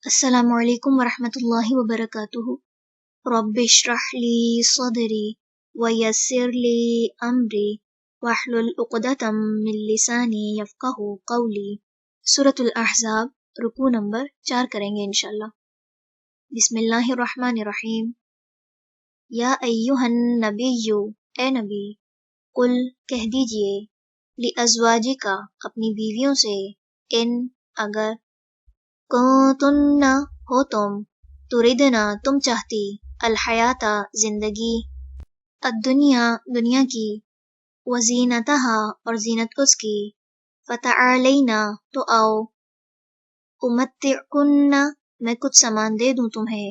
السلام علیکم ورحمۃ اللہ وبرکاتہ۔ رب اشرح لی صدری ویسر لی امری واحلل عقدۃ من لسانی یفقہوا قولی۔ سورۃ الاحزاب رکوع نمبر 4 کریں گے انشاءاللہ۔ بسم اللہ الرحمن الرحیم۔ یا ایہا النبی، اے نبی، قل کہہ دیجئے، لازواجک اپنی بیویوں سے، ان اگر، کنتن ہو تم، تردنا تم چاہتی، الحیات زندگی، الدنیا دنیا کی، وزینتہا اور زینت اس کی، فتعالینا تو آؤ، امتعکن میں کچھ سامان دے دوں تمہیں،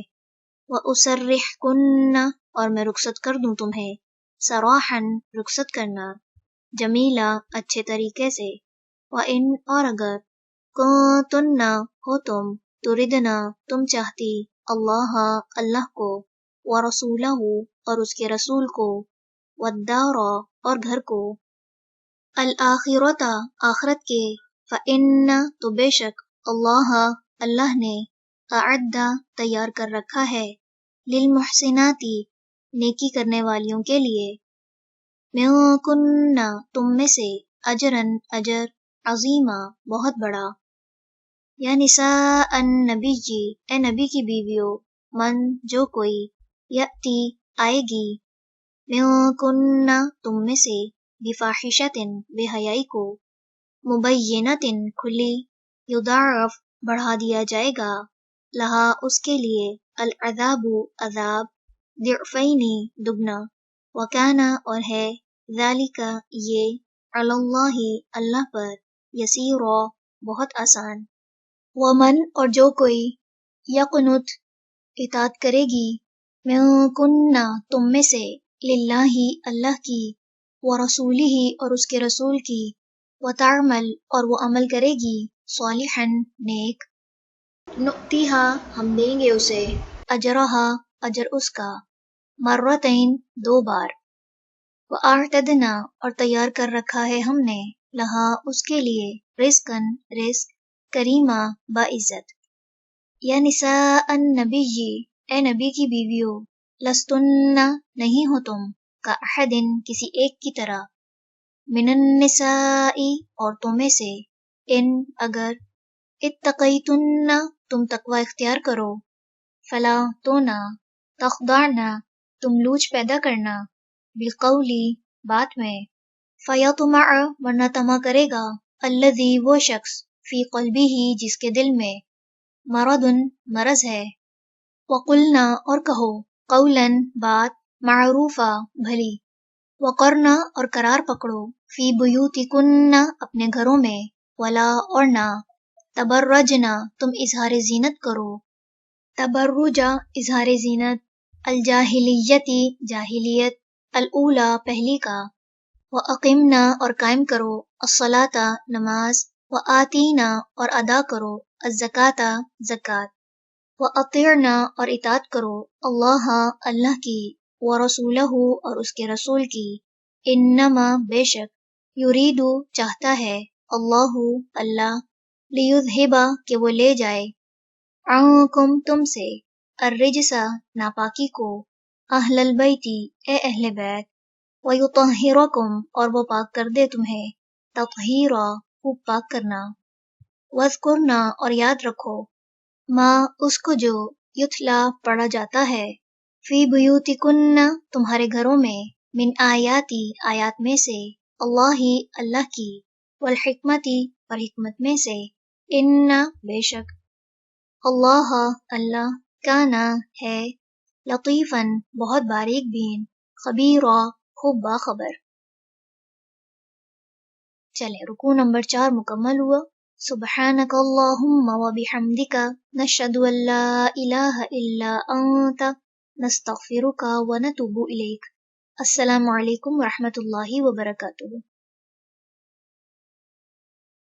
واسرحکن اور میں رخصت کر دوں تمہیں، سراحا رخصت کرنا، جمیلا اچھے طریقے سے، وان اور اگر، کنتن ہو تم، تردنا تم چاہتی، اللہ اللہ کو، ورسولہ اور اس کے رسول کو، والدار اور گھر کو، الآخرۃ آخرت کے، فإن تو بے شک، اللہ اللہ نے، اعد تیار کر رکھا ہے، للمحسنات نیکی کرنے والیوں کے لیے، منکن تم میں سے، اجرا اجر، عظیما بہت بڑا۔ یا نساء النبی، اے نبی کی بیویوں، من جو کوئی، یأتی آئے گی، منکن تم میں سے، بفاحشۃ بے حیائی کو، مبینۃ کھلی، یضاعف بڑھا دیا جائے گا، لہا اس کے لیے، العذاب عذاب، ضعفین دگنا، وکان اور ہے، ذالک یہ، علی اللہ اللہ پر، یسیرا بہت آسان۔ ومن اور جو کوئی، یقنت اطاعت کرے گی، منکن تم میں سے، للہ اللہ کی، ورسولہ اور اس کے رسول کی، وتعمل اور وہ عمل کرے گی، صالحا نیک، نؤتیہا ہم دیں گے اسے، اجرہا اجر اس کا، مرتین دو بار، واعتدنا اور تیار کر رکھا ہے ہم نے، لہا اس کے لیے، رزقا رزق، کریما باعزت۔ یا نساء النبی، اے نبی کی بیویوں، لستن نہیں ہو تم، کاحد کسی ایک کی طرح، من النساء عورتوں میں سے، ان اگر، اتقیتن تم تقوی اختیار کرو، فلا تو نہ، تخضعن تم لوچ پیدا کرنا، بالقول بات میں، فیطمع ورنہ طمع کرے گا، الذی وہ شخص، فی قلبہ جس کے دل میں، مرض مرض ہے، وقلنا اور کہو، قولا بات، معروفا بھلی، وقرنا اور قرار پکڑو، فی بیوتکن اپنے گھروں میں، ولا اور نہ، تبرجنا تم اظہار زینت کرو، تبرج اظہار زینت، الجاہلیتی جاہلیت، الاولی پہلی کا، واقمنا اور قائم کرو، الصلاۃ نماز، وآتینا اور ادا کرو، الزکاۃ زکوٰۃ، واطیعنا اور اطاعت کرو، اللہ اللہ کی، ورسولہ اور اس کے رسول کی، انما بے شک، یرید چاہتا ہے، اللہ اللہ، لیذہب کہ وہ لے جائے، عنکم تم سے، الرجس ناپاکی کو، اہل البیت اے اہل بیت، ویطہرکم اور وہ پاک کر دے تمہیں، تطہیرا خوب پاک کرنا، واذکرنا اور یاد رکھو، ما اس کو جو، یتلا پڑھا جاتا ہے، فی بیوتکن تمہارے گھروں میں، من آیاتی آیات میں سے، اللہ اللہ کی، والحکمتی اور حکمت میں سے، ان بے شک، اللہ اللہ، کانا ہے، لطیفا بہت باریک بین، خبیرا خوب باخبر۔ چلیں رکوع نمبر 4 مکمل ہوا۔ سبحانک اللہم وبحمدک، نشہد ان لا الہ الا انت، نستغفرک ونتوب الیک۔ السلام علیکم ورحمۃ اللہ وبرکاتہ۔